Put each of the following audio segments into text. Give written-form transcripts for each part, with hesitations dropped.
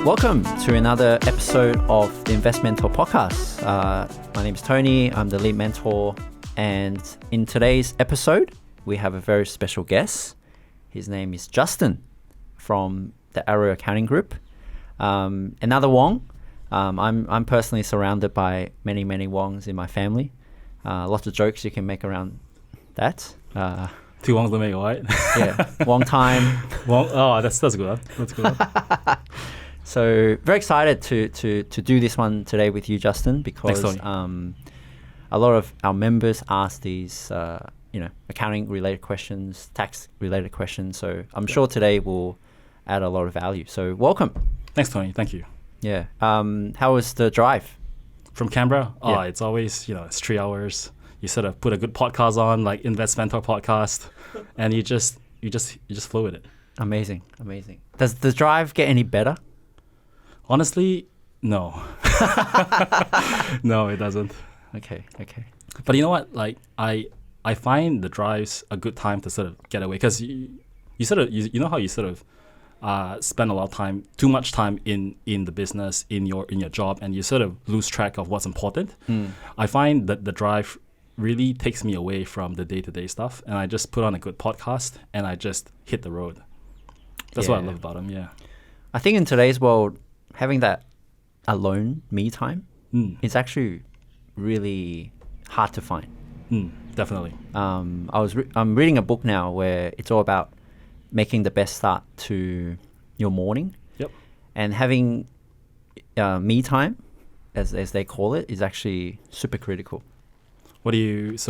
Welcome to another episode of the Investmentor Podcast. My name is Tony. I'm the lead mentor. And in today's episode, we have a very special guest. His name is Justin from the Aero Accounting Group. Another Wong. I'm personally surrounded by many Wongs in my family. Lots of jokes you can make around that. Two Wongs to make, right? Yeah, Wong time. Wong, oh, that's good. That's good. So very excited to do this one today with you, Justin, because a lot of our members ask these accounting related questions, tax related questions. So I'm sure today will add a lot of value. So welcome. Thanks, Tony. Thank you. Yeah. How was the drive From Canberra? Oh, Yeah. it's always, it's 3 hours. You sort of put a good podcast on, like Investmentor Podcast, and you just flow with it. Amazing. Does the drive get any better? Honestly, no. No, it doesn't. Okay. But you know what? Like I find the drives a good time to sort of get away, because you know how you sort of spend a lot of time, too much time in the business, in your job, and you sort of lose track of what's important. I find that the drive really takes me away from the day-to-day stuff, and I just put on a good podcast and I just hit the road. That's what I love about them. Yeah. I think in today's world, having that alone me time is actually really hard to find. Definitely. I'm reading a book now where it's all about making the best start to your morning. Yep. And having me time, as they call it, is actually super critical. What's your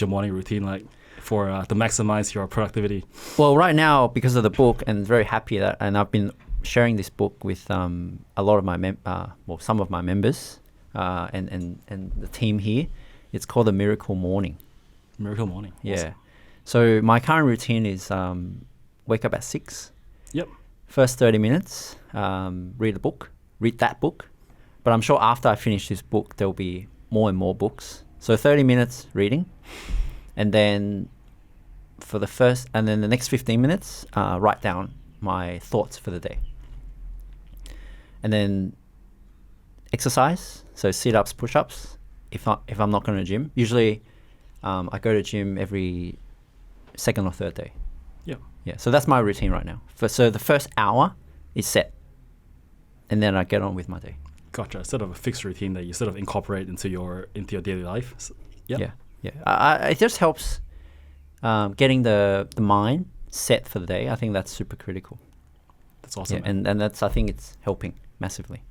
morning routine like for to maximize your productivity? Well, right now, because of the book, and very happy that, and I've been sharing this book with a lot of my some of my members and the team here. It's called the Miracle Morning. Miracle Morning. Yeah. Awesome. So my current routine is wake up at 6. Yep. First 30 minutes, read that book. But I'm sure after I finish this book, there'll be more and more books. So 30 minutes reading, and then the next 15 minutes, write down my thoughts for the day. And then exercise, so sit-ups, push-ups. If I'm not going to gym, usually I go to gym every second or third day. Yeah. So that's my routine right now. So the first hour is set, and then I get on with my day. Gotcha. Sort of a fixed routine that you sort of incorporate into your daily life. So, Yeah. It just helps getting the mind set for the day. I think that's super critical. That's awesome. Yeah, and that's, I think it's helping massively.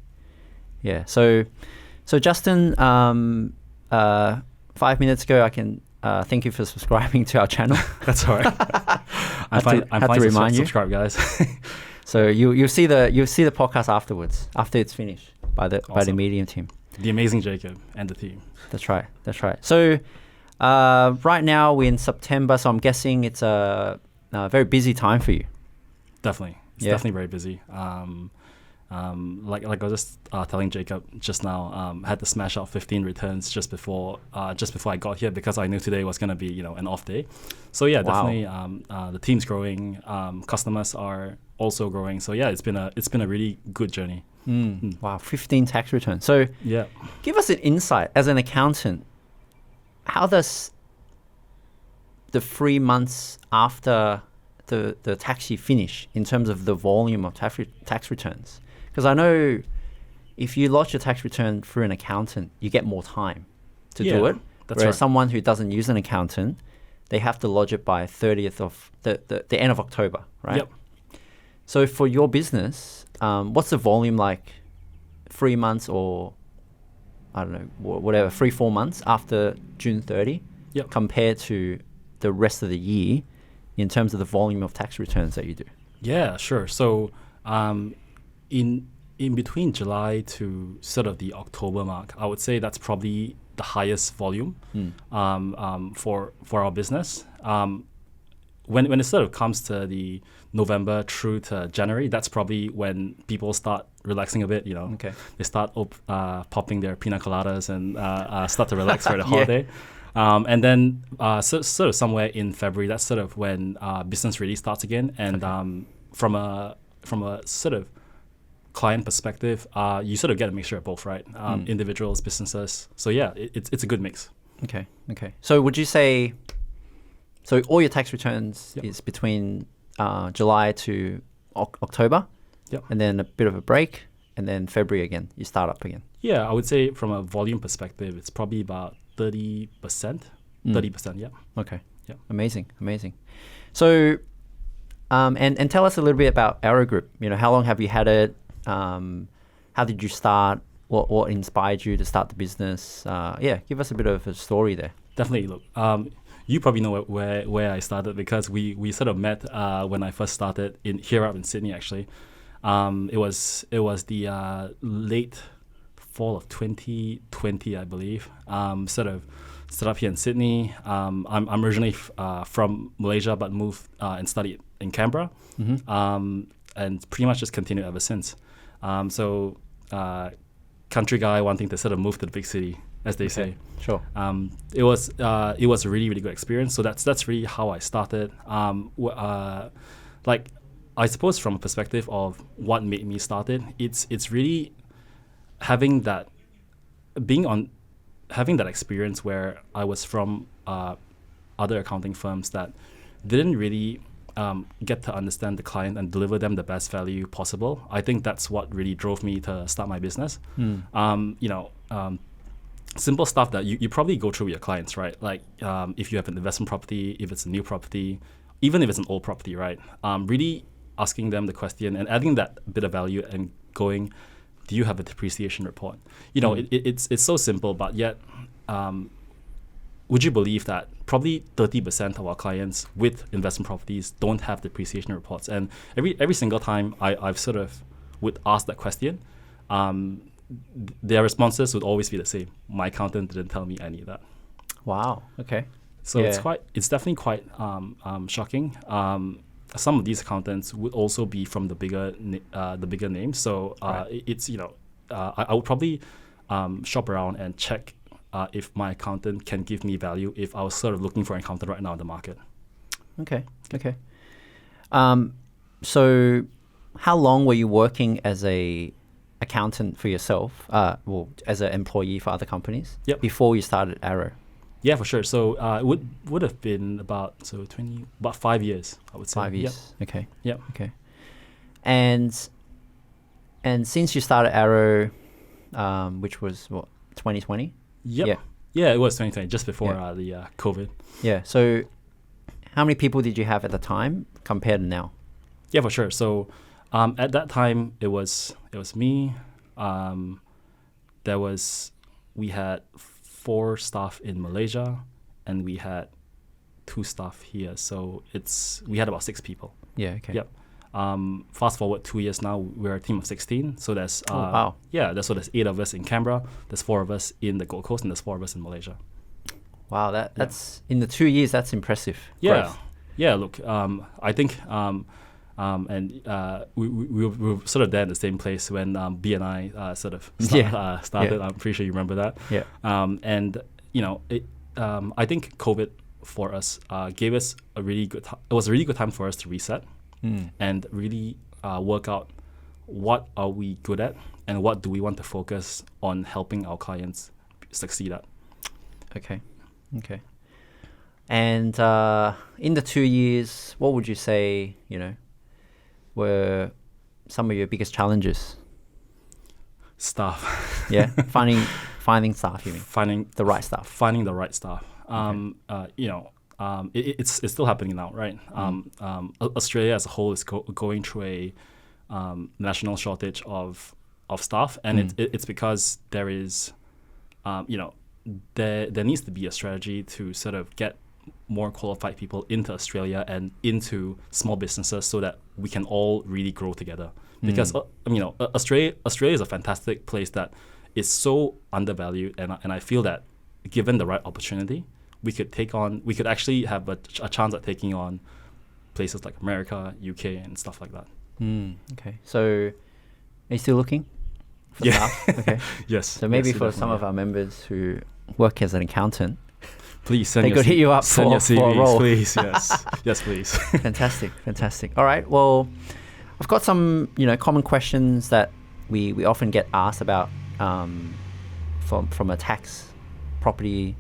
Yeah. So Justin, 5 minutes ago, I can thank you for subscribing to our channel. That's all right. I'm fine to remind you. Subscribe, guys. So you'll see the podcast afterwards, after it's finished by the Medium team. The amazing Jacob and the team. That's right. So right now we're in September, so I'm guessing it's a very busy time for you. Definitely. It's definitely very busy. Like I was just telling Jacob just now, had to smash out 15 returns just before I got here, because I knew today was going to be an off day. So yeah, Wow. definitely the team's growing, customers are also growing. So yeah, it's been a really good journey. Wow, 15 tax returns. So Yeah. give us an insight as an accountant. How does the 3 months after the tax year finish in terms of the volume of tax returns? Because I know if you lodge your tax return through an accountant, you get more time to do it. That's Whereas right. someone who doesn't use an accountant, they have to lodge it by 30th of the end of October, right? Yep. So for your business, what's the volume like 3 months or, I don't know, whatever, 3-4 months after June 30 Yep. compared to the rest of the year in terms of the volume of tax returns that you do? Yeah, sure. So in between July to sort of the October mark, I would say that's probably the highest volume for our business. When it sort of comes to the November through to January, that's probably when people start relaxing a bit. Okay. They start popping their pina coladas and start to relax for the holiday. And then sort of somewhere in February, that's sort of when business really starts again. And from a sort of client perspective, you sort of get a mixture of both, right? Individuals, businesses. So yeah, it's a good mix. Okay. So would you say, so all your tax returns is between July to October? Yep. And then a bit of a break, and then February again, you start up again. Yeah, I would say from a volume perspective, it's probably about 30%. 30%, yeah. Okay. Yeah. Amazing. So, and tell us a little bit about Aero Group. You know, how long have you had it? How did you start? What inspired you to start the business? Give us a bit of a story there. Definitely. Look, you probably know where I started, because we sort of met when I first started here up in Sydney, actually. It was the late fall of 2020, I believe. Sort of set up here in Sydney. I'm originally from Malaysia, but moved and studied in Canberra, and pretty much just continued ever since. Country guy wanting to sort of move to the big city, as they say. Sure. It was a really, really good experience. So that's really how I started. Like, I suppose from a perspective of what made me start it, it's really having that experience where I was from other accounting firms that didn't really get to understand the client and deliver them the best value possible. I think that's what really drove me to start my business. Simple stuff that you probably go through with your clients, right? Like if you have an investment property, if it's a new property, even if it's an old property, right? Really asking them the question and adding that bit of value and going, do you have a depreciation report? It's so simple, but yet would you believe that probably 30% of our clients with investment properties don't have depreciation reports? And every single time I've sort of would ask that question, their responses would always be the same. My accountant didn't tell me any of that. Wow. Okay. So it's definitely quite shocking. Some of these accountants would also be from the bigger names. So I would probably shop around and check if my accountant can give me value if I was sort of looking for an accountant right now in the market. Okay. So how long were you working as a accountant for yourself, as an employee for other companies before you started Aero? Yeah, for sure. So it would have been about 5 years, I would say. 5 years. Yep. Okay. Yep. Okay. And since you started Aero, which was 2020? Yep. Yeah, it was 2020, just before the COVID. Yeah. So how many people did you have at the time compared to now? Yeah, for sure. So at that time, it was me. We had 4 staff in Malaysia, and we had 2 staff here. So we had about 6 people. Yeah. Okay. Yep. Fast forward 2 years now, we're a team of 16. So there's wow. Yeah, there's 8 of us in Canberra. There's 4 of us in the Gold Coast, and there's 4 of us in Malaysia. Wow, that's in the 2 years. That's impressive. Yeah. Growth. Yeah. Look, I think we were sort of there in the same place when B and I started. I'm pretty sure you remember that. Yeah. I think COVID for us gave us a really good time. It was a really good time for us to reset and really work out what are we good at and what do we want to focus on helping our clients succeed at. Okay. And in the 2 years, what would you say, were some of your biggest challenges? Staff. Yeah, finding staff. You mean finding the right staff? Finding the right staff. It's still happening now, right? Australia as a whole is going through a national shortage of staff, and it's because there is, there needs to be a strategy to sort of get more qualified people into Australia and into small businesses so that we can all really grow together. Because Australia is a fantastic place that is so undervalued, and I feel that given the right opportunity, we could actually have a chance at taking on places like America, UK, and stuff like that. Okay, so are you still looking for staff? Okay. Yes. So maybe for some of our members who work as an accountant, please send they could hit you up for a role. Please, yes. Yes, please. Fantastic. All right. Well, I've got some, common questions that we often get asked about from a tax property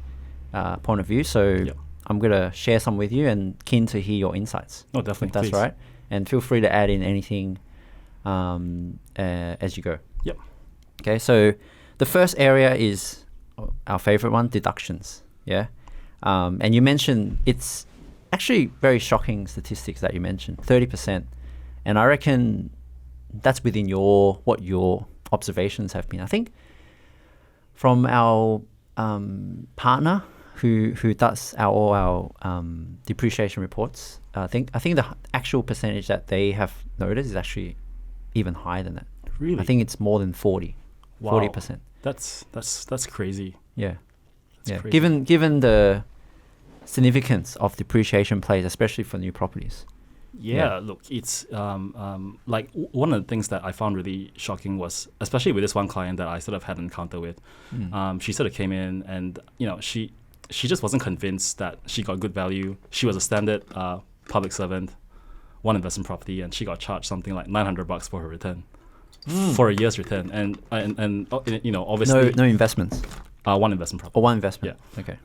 point of view. So I'm gonna share some with you, and keen to hear your insights. No, definitely. If that's please. right. And feel free to add in anything as you go. Yep. Okay, so the first area is our favorite one, deductions. Yeah. And you mentioned, it's actually very shocking statistics that you mentioned, 30%. And I reckon that's within what your observations have been. I think from our partner who does all our depreciation reports, I think the actual percentage that they have noticed is actually even higher than that. Really? I think it's more than 40%. That's crazy. Yeah. That's crazy. Given the significance of depreciation plays, especially for new properties. Yeah, look, it's like one of the things that I found really shocking was, especially with this one client that I sort of had an encounter with, she sort of came in and, she just wasn't convinced that she got good value. She was a standard public servant, one investment property, and she got charged something like $900 for her return, for a year's return. And obviously... No investments? One investment property. Or one investment? Yeah. Okay.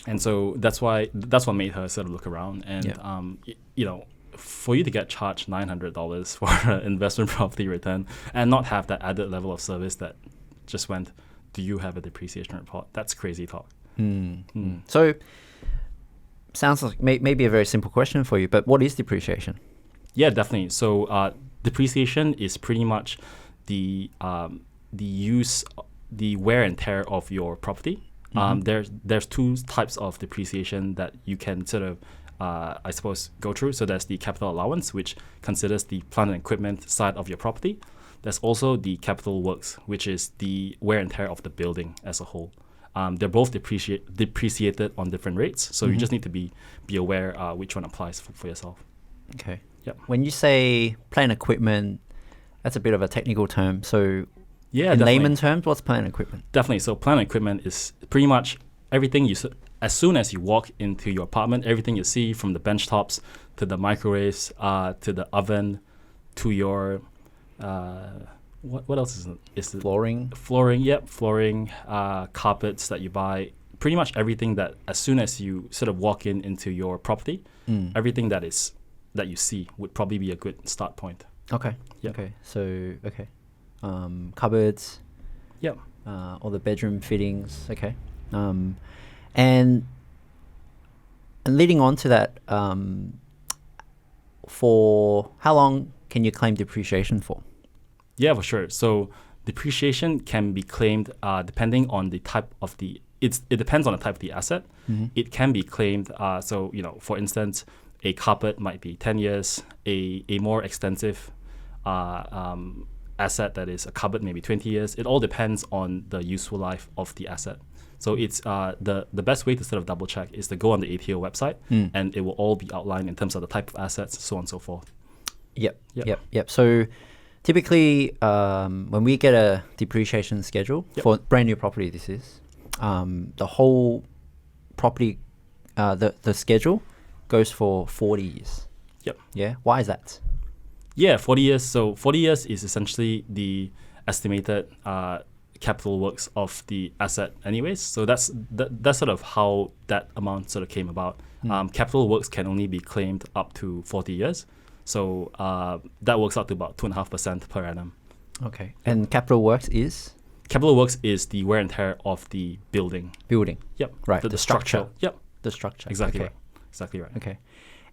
And so that's what made her sort of look around. And, for you to get charged $900 for an investment property return and not have that added level of service that just went, do you have a depreciation report? That's crazy talk. So, sounds like maybe a very simple question for you, but what is depreciation? Yeah, definitely. So, depreciation is pretty much the wear and tear of your property. There's two types of depreciation that you can sort of, I suppose, go through. So there's the capital allowance, which considers the plant and equipment side of your property. There's also the capital works, which is the wear and tear of the building as a whole. They're both depreciated on different rates, so you just need to be aware which one applies for yourself. Okay. Yep. When you say plant equipment, that's a bit of a technical term. So yeah, in definitely. layman terms, what's plant equipment? Definitely. So plant equipment is pretty much everything as soon as you walk into your apartment, everything you see, from the bench tops to the microwaves, to the oven, to your what else is it? Is it Flooring? Flooring, carpets that you buy. Pretty much everything that as soon as you sort of walk into your property, everything that you see would probably be a good start point. Okay. Yep. Okay. So cupboards. Yep. All the bedroom fittings. Okay. And leading on to that, for how long can you claim depreciation for? Yeah, for sure. So depreciation can be claimed depending on the type of it depends on the type of the asset. It can be claimed. For instance, a carpet might be 10 years. A more extensive asset that is a cupboard maybe 20 years. It all depends on the useful life of the asset. So it's the best way to sort of double check is to go on the ATO website, and it will all be outlined in terms of the type of assets, so on and so forth. Yep. So typically, when we get a depreciation schedule for brand new property, this is the whole property, the schedule goes for 40 years. Yep. Yeah. Why is that? Yeah, 40 years. So 40 years is essentially the estimated capital works of the asset anyways. So that's sort of how that amount sort of came about. Capital works can only be claimed up to 40 years. So that works out to about 2.5% per annum. Okay. And capital works is? Capital works is the wear and tear of the building. Yep. Right. The structure. Yep. The structure. Exactly okay. right. Exactly right. Okay.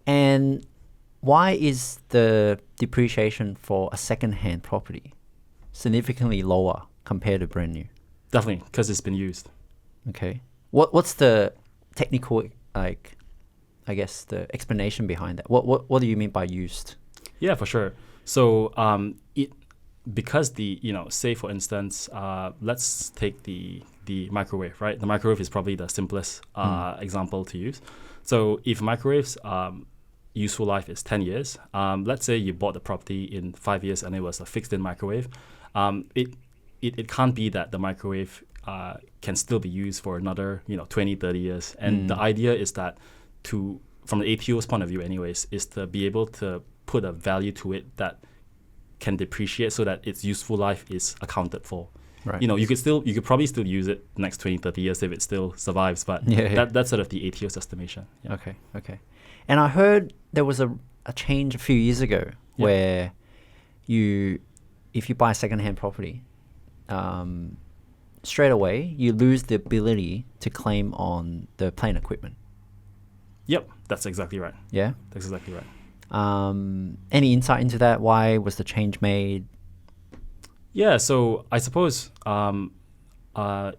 And why is the depreciation for a second-hand property significantly lower compared to brand new? Definitely, because it's been used. Okay. What's the technical, I guess, the explanation behind that? What do you mean by used? Yeah, for sure. So because say for instance, let's take the microwave, right? The microwave is probably the simplest example to use. So if microwaves useful life is 10 years, let's say you bought the property in 5 years and it was a fixed-in microwave, it can't be that the microwave can still be used for another 20, 30 years. And the idea is that from the ATO's point of view anyways, is to be able to put a value to it that can depreciate so that its useful life is accounted for. Right. You could probably still use it the next 20, 30 years if it still survives, but that's sort of the ATO's estimation. Yeah. Okay. And I heard there was a change a few years ago where if you buy second-hand property, straight away you lose the ability to claim on the plant equipment. Yep, that's exactly right. Yeah? That's exactly right. Any insight into that? Why was the change made? Yeah, so I suppose a lot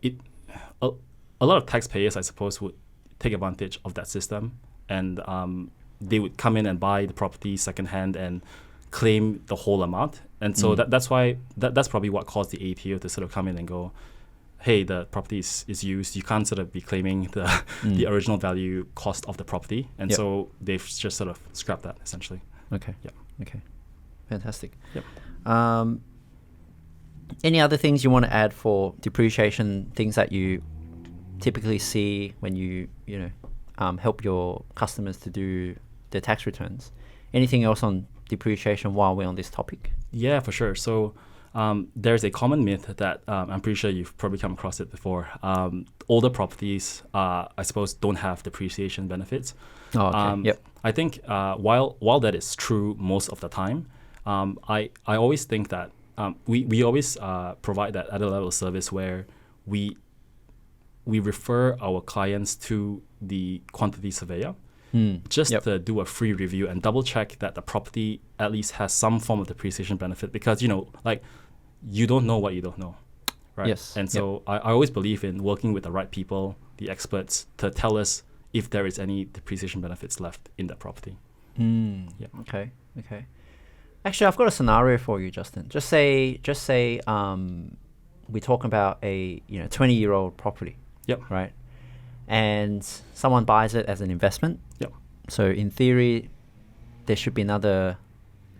of taxpayers, I suppose, would take advantage of that system, and they would come in and buy the property secondhand and claim the whole amount. And so that's why that's probably what caused the ATO to sort of come in and go, hey, the property is used. You can't sort of be claiming the original value cost of the property. And so they've just sort of scrapped that, essentially. Okay. Yep. Okay. Fantastic. Yep. Any other things you want to add for depreciation, things that you typically see when you help your customers to do their tax returns? Anything else on depreciation while we're on this topic? Yeah, for sure. So there's a common myth that I'm pretty sure you've probably come across it before. Older properties, I suppose, don't have depreciation benefits. Oh, okay. I think while that is true most of the time, I always think that we always provide that other level of service where we refer our clients to the quantity surveyor just to do a free review and double check that the property at least has some form of depreciation benefit, because you don't know what you don't know, right? Yes. And so I always believe in working with the right people, the experts, to tell us if there is any depreciation benefits left in that property. Yeah. Okay. Actually, I've got a scenario for you, Justin. Just say we're talking about a 20-year-old property. Yep. Right. And someone buys it as an investment. Yep. So in theory, there should be another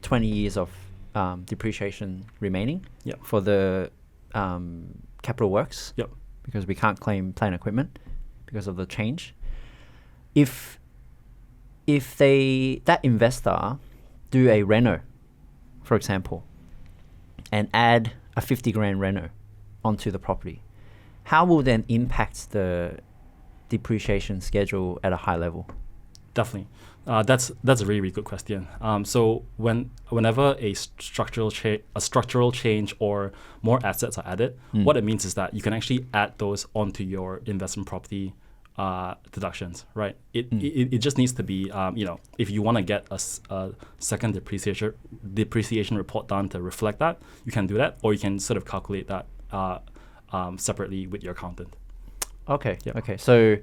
20 years of depreciation remaining. Yep. For the capital works. Yep. Because we can't claim plant equipment because of the change. If that investor do a reno, for example, and add a 50 grand reno onto the property, how will then impact the depreciation schedule at a high level? Definitely. That's a really, really good question. So whenever a structural change or more assets are added, what it means is that you can actually add those onto your investment property deductions, right? It just needs to be, if you want to get a second depreciation report done to reflect that, you can do that, or you can sort of calculate that separately with your accountant. Okay. Yep. Okay. So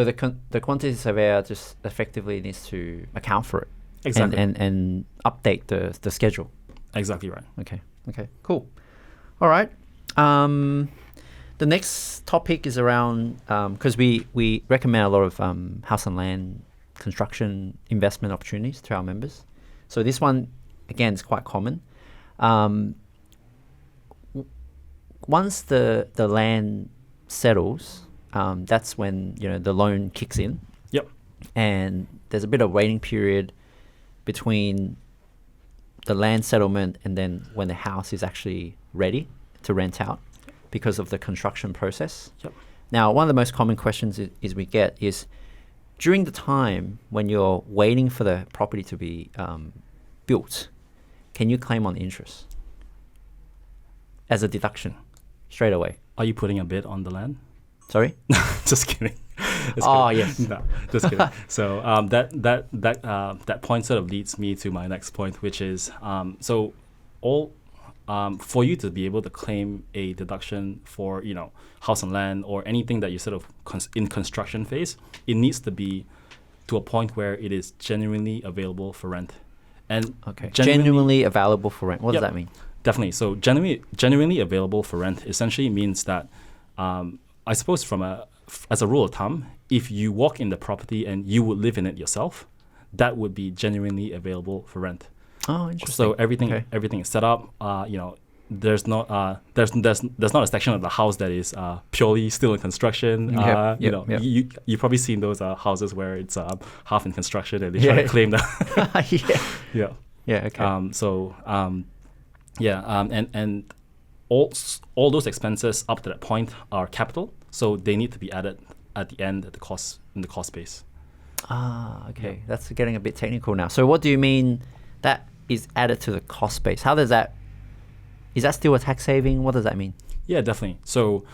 the quantity surveyor just effectively needs to account for it. Exactly. And update the schedule. Exactly right. Okay. Cool. All right. The next topic is around, because we recommend a lot of house and land construction investment opportunities to our members. So this one, again, is quite common. Once the land settles, that's when the loan kicks in. Yep. And there's a bit of waiting period between the land settlement and then when the house is actually ready to rent out, because of the construction process. Yep. Now, one of the most common questions we get is, during the time when you're waiting for the property to be built, can you claim on interest as a deduction straight away? Are you putting a bid on the land? Sorry? Just kidding. Yes. No, just kidding. So that point sort of leads me to my next point, which is for you to be able to claim a deduction for house and land or anything that you sort of in construction phase, it needs to be to a point where it is genuinely available for rent. And genuinely available for rent. What does that mean? Definitely. So genuinely available for rent essentially means that I suppose as a rule of thumb, if you walk in the property and you would live in it yourself, that would be genuinely available for rent. Oh, interesting. So everything is set up. There's not a section of the house that is purely still in construction. You probably seen those houses where it's half in construction and they try to claim that. Yeah. Okay. Yeah, and all those expenses up to that point are capital, so they need to be added at the end at the cost in the cost base. Okay. That's getting a bit technical now. So what do you mean that is added to the cost base? How does that, is that still a tax saving? What does that mean? Yeah, definitely. So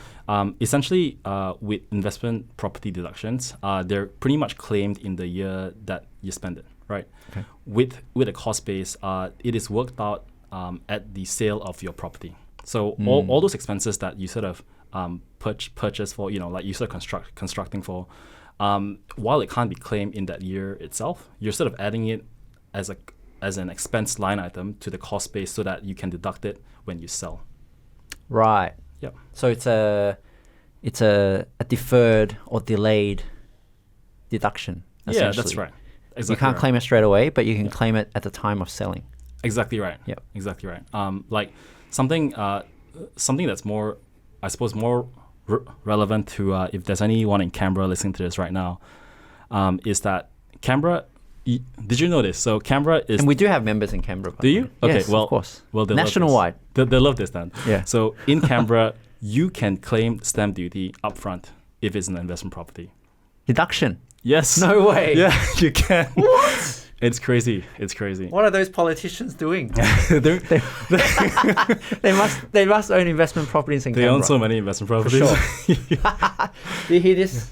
essentially, with investment property deductions, they're pretty much claimed in the year that you spend it, right? Okay. With a cost base, it is worked out at the sale of your property. So all those expenses that you sort of purchase for, like you sort of constructing for, while it can't be claimed in that year itself, you're sort of adding it as an expense line item to the cost base so that you can deduct it when you sell. Right. Yep. So it's a deferred or delayed deduction. Yeah, that's right. Exactly. You can't right. claim it straight away, but you can claim it at the time of selling. Exactly right. Yep. Exactly right. Like something that's more, I suppose, more relevant to if there's anyone in Canberra listening to this right now, is that Canberra. Did you know this? So Canberra is. And we do have members in Canberra. Do you? Okay. Yes, well, of course. Well, they nationwide. Love this. They love this then. Yeah. So in Canberra, you can claim stamp duty upfront if it's an investment property. Deduction. Yes. No way. Yeah, you can. What? It's crazy. It's crazy. What are those politicians doing? They're- They must own investment properties in They Canberra. own so many investment properties. sure. Do you hear this?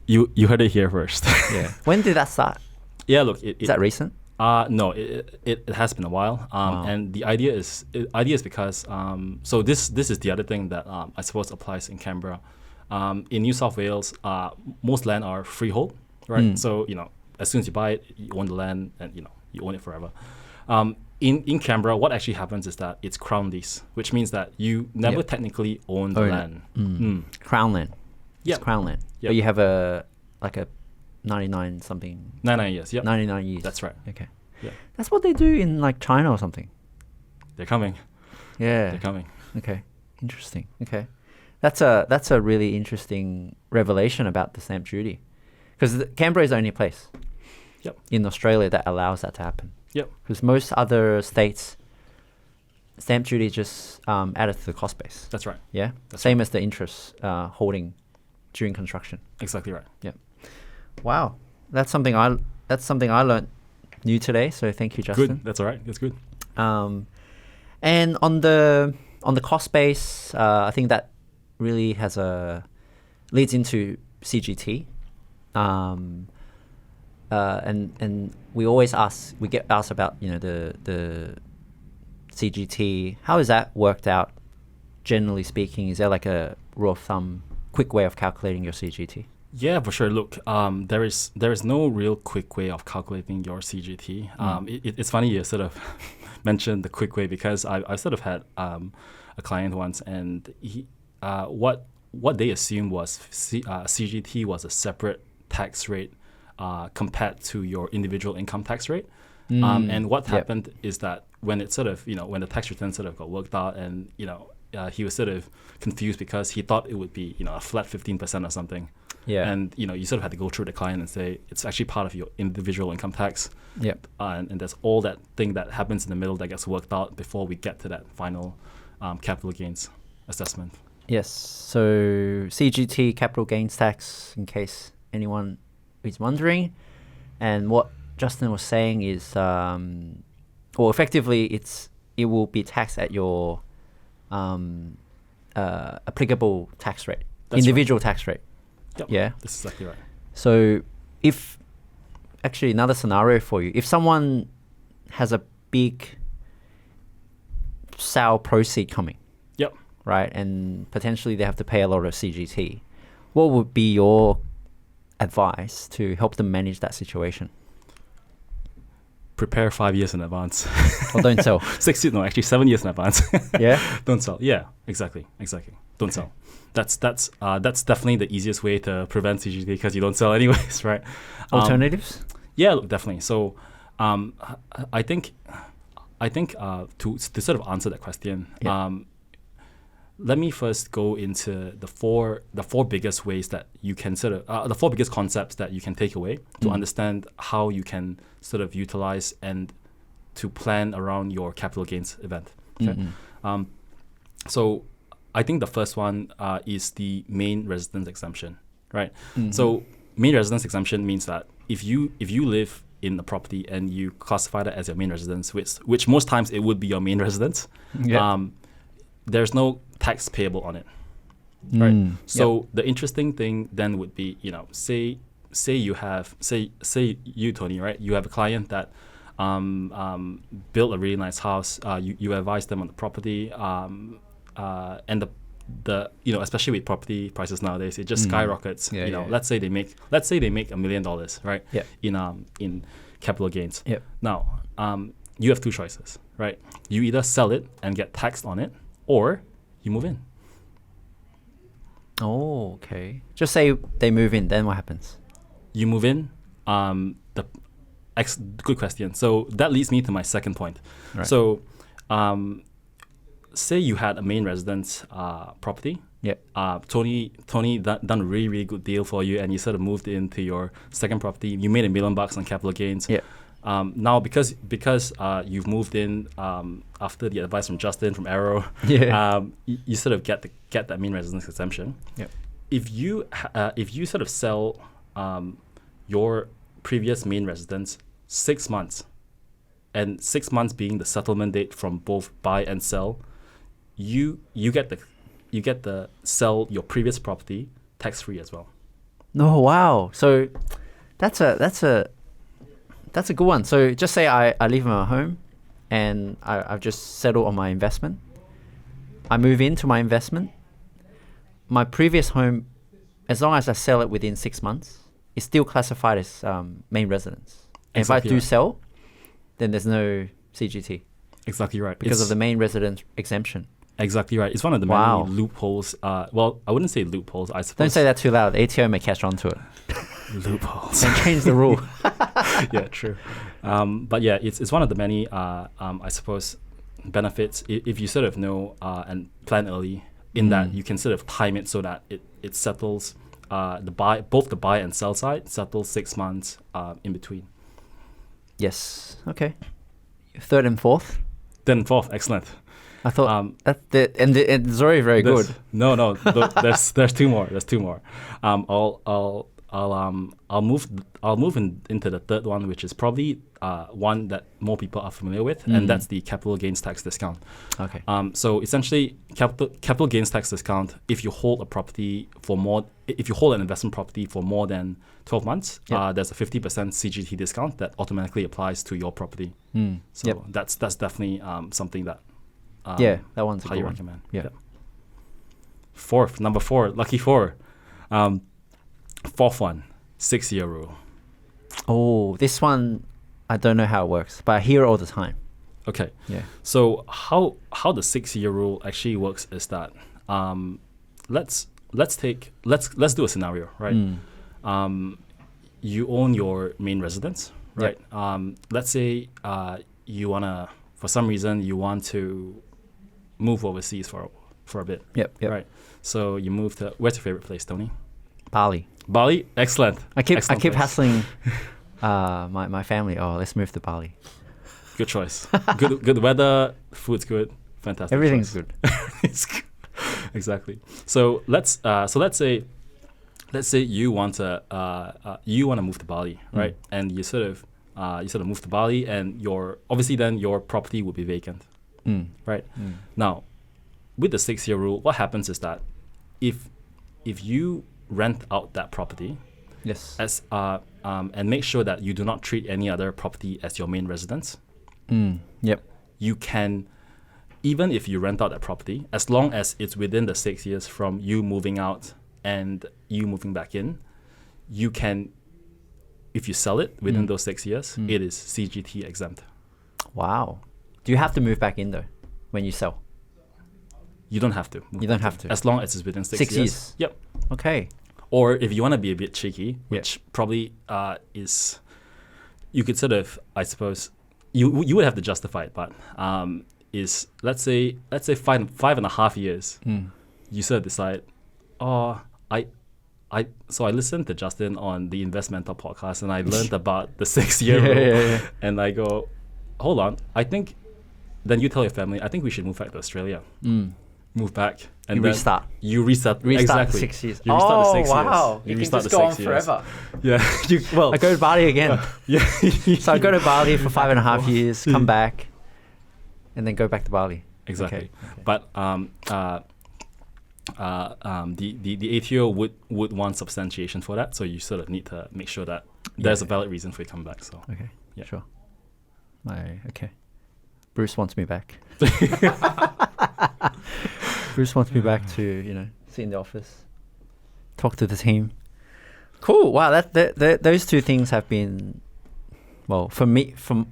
You heard it here first. Yeah. When did that start? Yeah. Look, Is that recent? No, it has been a while. Wow. And the idea is because so this is the other thing that I suppose applies in Canberra. In New South Wales, most land are freehold, right? So as soon as you buy it, you own the land, and you own it forever. In Canberra, what actually happens is that it's crown lease, which means that you never technically own the land. Crown land. Yeah. It's crown land. Yep. But you have a 99 something. 9 years. Yep. 99 years. That's right. Okay. Yeah. That's what they do in like China or something. They're coming. Yeah. They're coming. Okay. Interesting. Okay. That's a really interesting revelation about the stamp duty, because Canberra is the only place in Australia that allows that to happen. Yep. Because most other states, stamp duty is just added to the cost base. That's right. Yeah. That's Same as the interest holding during construction. Exactly right. Yeah. Wow. That's something I learned new today. So thank you, Justin. Good. That's all right. That's good. And on the cost base, I think that really leads into CGT. And we get asked about the CGT. How is that worked out? Generally speaking, is there like a rule of thumb, quick way of calculating your CGT? Yeah, for sure. Look, there is no real quick way of calculating your CGT. It's funny you sort of mentioned the quick way, because I sort of had a client once, and he what they assumed was CGT was a separate tax rate compared to your individual income tax rate. And what happened is that when it sort of when the tax return sort of got worked out, and he was sort of confused because he thought it would be a flat 15% or something. Yeah. And you sort of had to go through the client and say it's actually part of your individual income tax. Yep. And there's all that thing that happens in the middle that gets worked out before we get to that final capital gains assessment. Yes. So CGT, capital gains tax, in case anyone is wondering. And what Justin was saying is, effectively, it will be taxed at your applicable tax rate, individual tax rate. Yep. Yeah. That's exactly right. So actually another scenario for you, if someone has a big sale proceed coming, Yep. right, and potentially they have to pay a lot of CGT, what would be your advice to help them manage that situation? Prepare 5 years in advance. Or don't sell. 7 years in advance. Yeah. Don't sell. Yeah, exactly. Don't sell. That's definitely the easiest way to prevent CGT, because you don't sell anyways, right? Alternatives? Yeah, look, definitely. So, I think to sort of answer that question, let me first go into the four biggest ways that you can sort of the four biggest concepts that you can take away to understand how you can sort of utilize and to plan around your capital gains event. Okay? So I think the first one is the main residence exemption, right? So main residence exemption means that if you live in a property and you classify that as your main residence, which most times it would be your main residence, there's no tax payable on it, right? So the interesting thing then would be, say you, Tony, right? You have a client that built a really nice house. You advise them on the property, and the especially with property prices nowadays, it just skyrockets. Let's say they make $1 million, right? In capital gains. Now, you have two choices, right? You either sell it and get taxed on it, or you move in. Oh, okay. Just say they move in, then what happens? You move in. Good question. So that leads me to my second point. Right. So, say you had a main residence property. Tony done a really, really good deal for you, and you sort of moved into your second property. You made $1 million on capital gains. Now, because you've moved in after the advice from Justin from Aero, you sort of get that main residence exemption. If you sort of sell your previous main residence 6 months, and 6 months being the settlement date from both buy and sell, you get the sell your previous property tax free as well. No, wow. So that's a good one. So just say I leave my home and I've just settled on my investment. I move into my investment. My previous home, as long as I sell it within 6 months, it's still classified as main residence. And if I do sell, then there's no CGT. Exactly right. Because of the main residence exemption. Exactly right. It's one of the many loopholes. Well, I wouldn't say loopholes, I suppose. Don't say that too loud. The ATO may catch on to it. Loopholes. And change the rule. Yeah, true. But yeah, it's one of the many, I suppose, benefits if you sort of know and plan early, in that you can sort of time it so that it settles both the buy and sell side settles 6 months in between. Yes. Okay. Third and fourth. Third and fourth. Excellent. I thought it's already very good. No. There's two more. There's two more. I'll move into the third one, which is probably one that more people are familiar with, and that's the capital gains tax discount. Okay. So essentially, capital gains tax discount, if you hold an investment property for more than 12 months, there's a 50% CGT discount that automatically applies to your property. So that's definitely something that that one's a highly good one. recommend. Yeah. Number four, lucky four. Fourth one, 6-year rule. Oh, this one, I don't know how it works, but I hear it all the time. Okay. Yeah. So how the 6-year rule actually works is that let's do a scenario, right? You own your main residence, right? Let's say you wanna, for some reason, you want to move overseas for a bit. Right. So you move to, where's your favorite place, Tony? Bali, excellent. I keep hassling my family. Oh, let's move to Bali. Good choice. good weather, food's good, fantastic. Everything's choice. good. Everything's good. Exactly. So let's say you want to move to Bali, right? And you sort of move to Bali, and your property would be vacant, right? Now, with the 6-year rule, what happens is that if you rent out that property, as and make sure that you do not treat any other property as your main residence. You can, even if you rent out that property, as long as it's within the 6 years from you moving out and you moving back in, you can, if you sell it within those 6 years, it is CGT exempt. Wow. Do you have to move back in though when you sell? You don't have to. You don't have to. As long as it's within 6 years. Yep. Okay. Or if you want to be a bit cheeky, which probably is, you could sort of, I suppose, you would have to justify it, but is let's say 5.5 years, you sort of decide, so I listened to Justin on the Investmentor Podcast, and I learned about the 6-year rule, and I go, hold on. I think then you tell your family, I think we should move back to Australia. Move back and You then restart. You restart The exactly. 6 years. You restart the 6 wow. years. You can restart just the go on 6 years. forever. Yeah. Well, I go to Bali again. yeah. So I go to Bali for 5.5 years, come back, and then go back to Bali. Exactly. Okay. But the ATO would want substantiation for that, so you sort of need to make sure that there's a valid reason for you to come back. So Okay. Yeah. Sure. Okay. Bruce wants me back. Bruce wants me back to, sit in the office, talk to the team. Cool. Wow. Those two things have been, well, for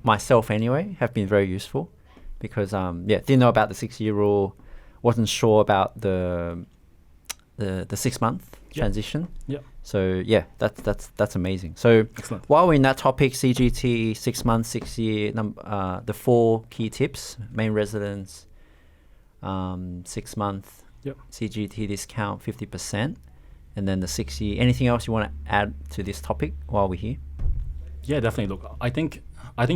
myself anyway, have been very useful because, didn't know about the 6-year rule, wasn't sure about the 6-month transition. Yeah. So that's amazing. So Excellent. while we're in that topic, CGT, 6 months, 6 year, the 4 key tips: main residence, 6 month, Yep. CGT discount 50%, and then the 6 year. Anything else you want to add to this topic while we're here? Yeah, definitely. Look, I think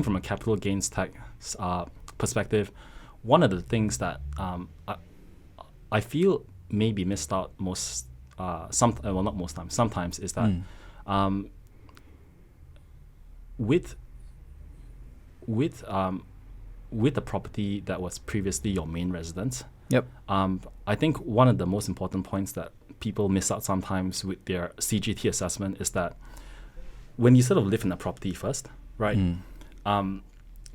from a capital gains tax perspective, one of the things that I feel may be missed out not most times, sometimes is that with the property that was previously your main residence, Yep. I think one of the most important points that people miss out sometimes with their CGT assessment is that when you sort of live in a property first, right,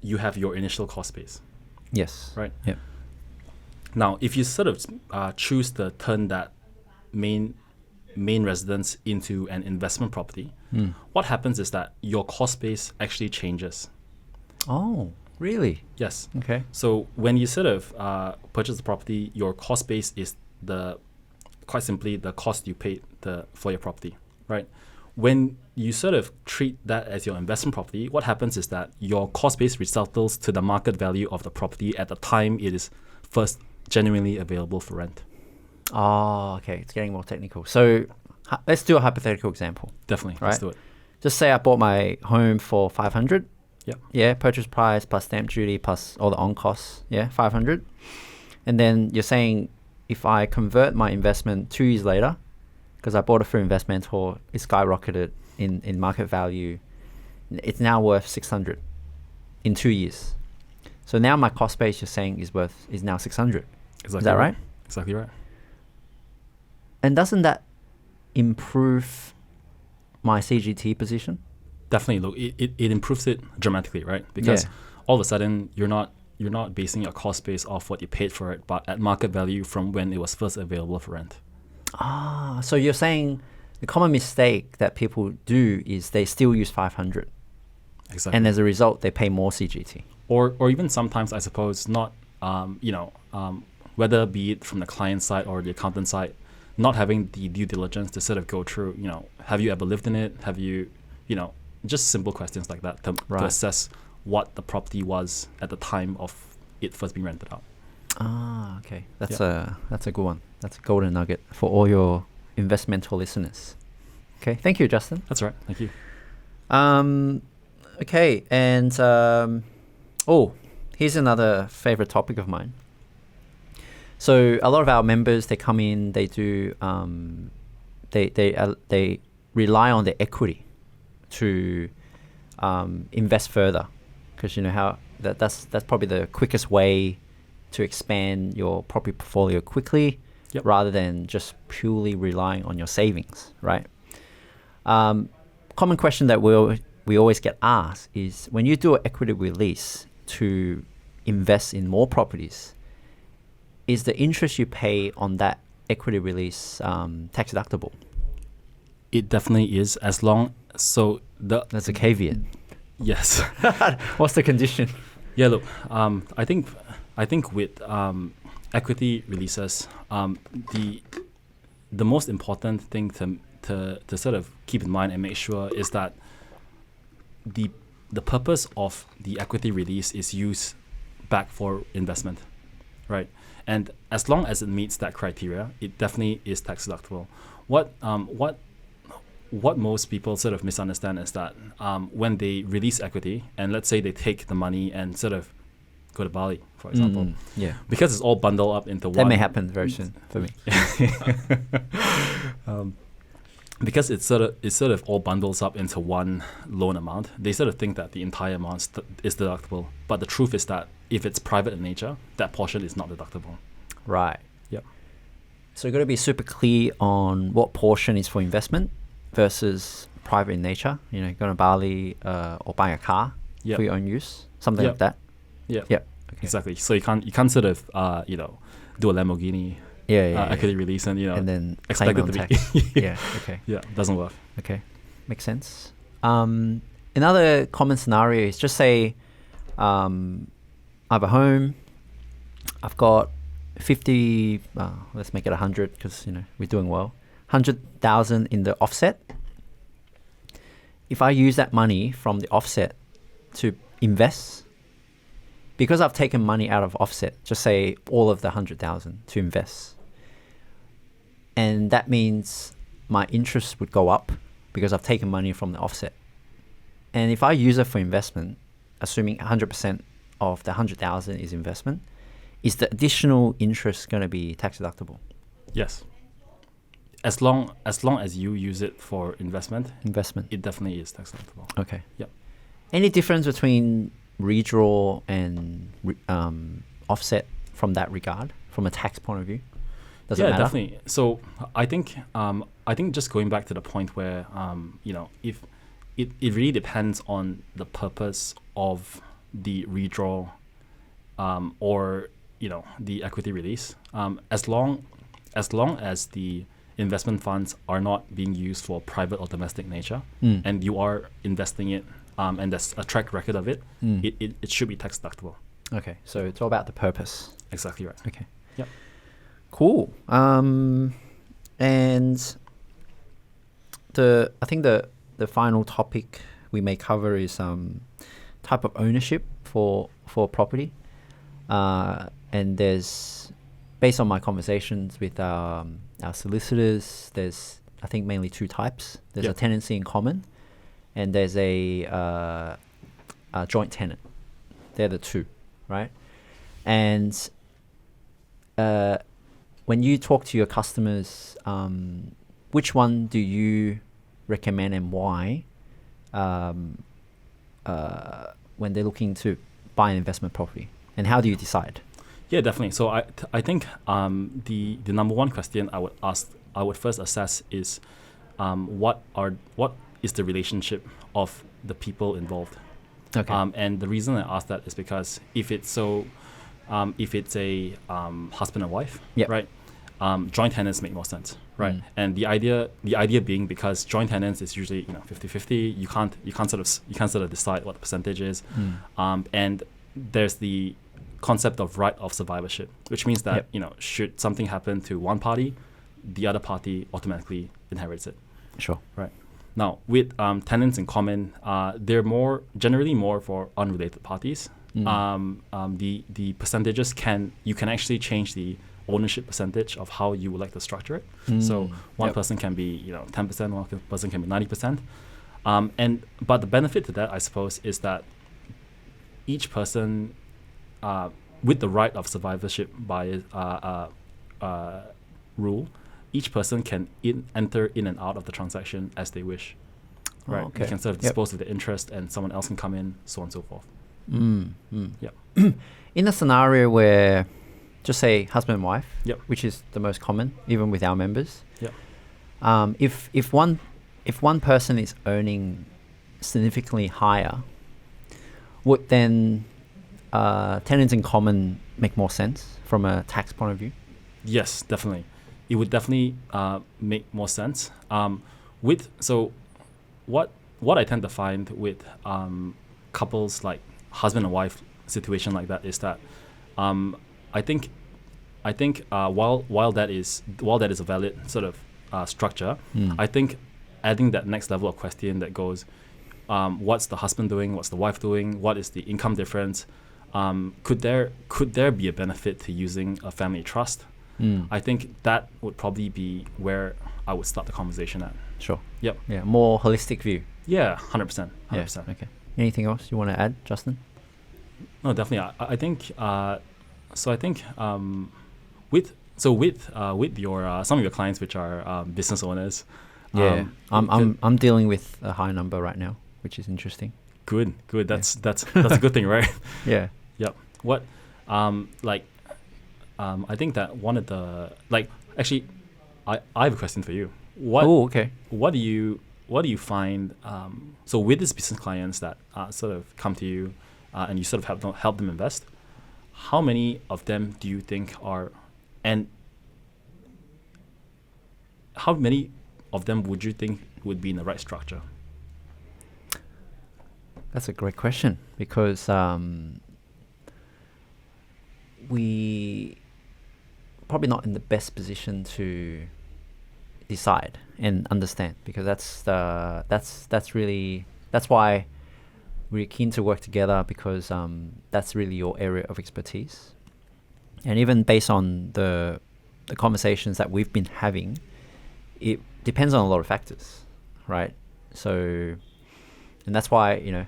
you have your initial cost base, Yes. right? Yep. Now, if you sort of choose to turn that main residence into an investment property, what happens is that your cost base actually changes. Oh, really? Yes. Okay. So when you sort of purchase the property, your cost base is quite simply the cost you paid for your property, right? When you sort of treat that as your investment property, what happens is that your cost base resettles to the market value of the property at the time it is first genuinely available for rent. Oh, okay. It's getting more technical. So let's do a hypothetical example. Definitely. Right. Let's do it. Just say I bought my home for 500. Yep. Yeah, purchase price plus stamp duty plus all the on costs. Yeah, 500. And then you're saying if I convert my investment 2 years later, because I bought it through Investmentor, it skyrocketed in market value. It's now worth 600 in 2 years. So now my cost base you're saying is now 600. Exactly. Is that right? Exactly right. And doesn't that improve my CGT position? Definitely. Look, it improves it dramatically, right? Because all of a sudden you're not basing your cost base off what you paid for it, but at market value from when it was first available for rent. Ah, so you're saying the common mistake that people do is they still use 500. Exactly. And as a result, they pay more CGT. Or even sometimes, I suppose, not, whether be it from the client side or the accountant side, not having the due diligence to sort of go through, have you ever lived in it? Have you, just simple questions like that to assess what the property was at the time of it first being rented out. Ah, okay. That's a good one. That's a golden nugget for all your Investmentor listeners. Okay, thank you, Justin. That's right. Thank you. Okay, and here's another favorite topic of mine. So a lot of our members, they come in, they do, they rely on their equity to invest further, because how that's probably the quickest way to expand your property portfolio quickly, rather than just purely relying on your savings, right? Common question that we always get asked is, when you do an equity release to invest in more properties, is the interest you pay on that equity release tax deductible? It definitely is, as long that's a caveat. Yes. What's the condition? Yeah, look, I think with equity releases, the most important thing to sort of keep in mind and make sure is that the purpose of the equity release is used back for investment, right? And as long as it meets that criteria, it definitely is tax deductible. What what most people sort of misunderstand is that when they release equity, and let's say they take the money and sort of go to Bali, for example, Yeah. because it's all bundled up into one. That may happen very soon for me. Because it sort of all bundles up into one loan amount, they sort of think that the entire amount is deductible. But the truth is that if it's private in nature, that portion is not deductible. Right. Yep. So you've got to be super clear on what portion is for investment versus private in nature. You know, going to Bali or buying a car Yep. for your own use, something Yep. like that. Yeah. Yep. Okay. Exactly. So you can't sort of do a Lamborghini Yeah. equity release and And then expect claim it on to tax. be Yeah. Okay. yeah, doesn't work. Okay, makes sense. Another common scenario is just say I have a home. I've got 50. Let's make it 100 because we're doing well. 100,000 in the offset. If I use that money from the offset to invest, because I've taken money out of offset, just say all of the 100,000 to invest, and that means my interest would go up because I've taken money from the offset. And if I use it for investment, assuming 100% of the 100,000 is investment, is the additional interest going to be tax deductible? Yes. As long as you use it for investment, Investment. it definitely is tax deductible. Okay. Yep. Any difference between redraw and offset from that regard, from a tax point of view? Does it matter? Definitely. So I think just going back to the point where if it really depends on the purpose of the redraw or the equity release. As long as the investment funds are not being used for private or domestic nature, and you are investing it, and there's a track record of it, it should be tax deductible. Okay, so it's all about the purpose. Exactly right. Okay. Yep. Cool. And I think the final topic we may cover is type of ownership for property. And there's, based on my conversations with our solicitors, there's I think mainly two types. There's a tenancy in common, and there's a joint tenant. They're the two, right? And when you talk to your customers, which one do you recommend and why when they're looking to buy an investment property? And how do you decide? Yeah, definitely. So I think the number one question I would first assess is what is the relationship of the people involved. Okay. And the reason I ask that is because if it's a husband and wife, right? Joint tenants make more sense, right? And the idea being because joint tenants is usually 50-50. You can't sort of decide what the percentage is, and there's the concept of right of survivorship, which means that should something happen to one party, the other party automatically inherits it. Sure. Right. Now with tenants in common, they're generally more for unrelated parties. The percentages you can actually change the ownership percentage of how you would like to structure it. So one person can be 10%, one person can be 90%. But the benefit to that, I suppose, is that each person with the right of survivorship by rule, each person can enter in and out of the transaction as they wish. Right. Oh, okay. You can sort of dispose of the interest and someone else can come in, so on and so forth. Yeah. In a scenario where, just say husband and wife, which is the most common, even with our members. If one person is earning significantly higher, would then tenants in common make more sense from a tax point of view? Yes, definitely. It would definitely make more sense. What I tend to find with couples like husband and wife situation like that is that I think while that is a valid sort of structure, I think adding that next level of question that goes, what's the husband doing? What's the wife doing? What is the income difference? Could there be a benefit to using a family trust? I think that would probably be where I would start the conversation at. Sure. Yep. Yeah, more holistic view. Yeah, 100%. 100%. Yeah. Okay. Anything else you want to add, Justin? No, definitely. I think so. I think with your some of your clients, which are business owners. Yeah, I'm dealing with a high number right now, which is interesting. Good. That's a good thing, right? Yeah. Yep. What I think that one of the actually I have a question for you. Okay. What do you find so with these business clients that sort of come to you and you sort of help them invest, how many of them do you think are, and how many of them would you think would be in the right structure? That's a great question, because we probably not in the best position to decide and understand, because that's why we're keen to work together, because that's really your area of expertise. And even based on the conversations that we've been having, it depends on a lot of factors, right? So, and that's why,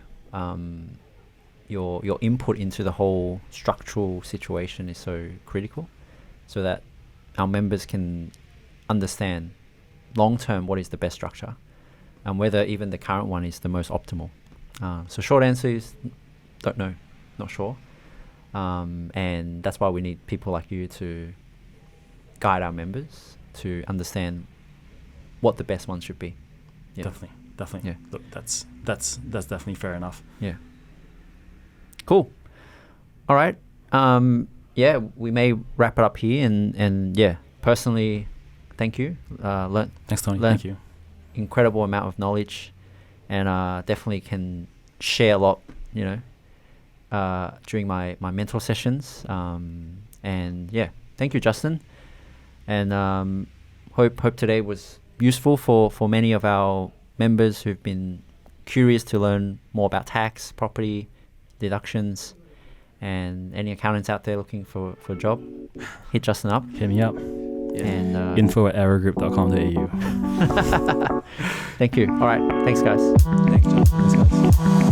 your input into the whole structural situation is so critical, so that our members can understand long term what is the best structure and whether even the current one is the most optimal. So short answer is don't know, not sure. And that's why we need people like you to guide our members to understand what the best one should be. Yeah. Definitely. Yeah. Look, that's definitely fair enough. Yeah. Cool. All right. Yeah, we may wrap it up here, and yeah, personally, thank you. Thanks, Tony. Thank you. Incredible amount of knowledge, and definitely can share a lot, during my mentor sessions. And yeah, thank you, Justin. And hope today was useful for many of our members who've been curious to learn more about tax, property, deductions, and any accountants out there looking for a job, hit Justin up. Hit me up. And info@aerogroup.com.au. Thank you. All right. Thanks, guys. Thanks, guys.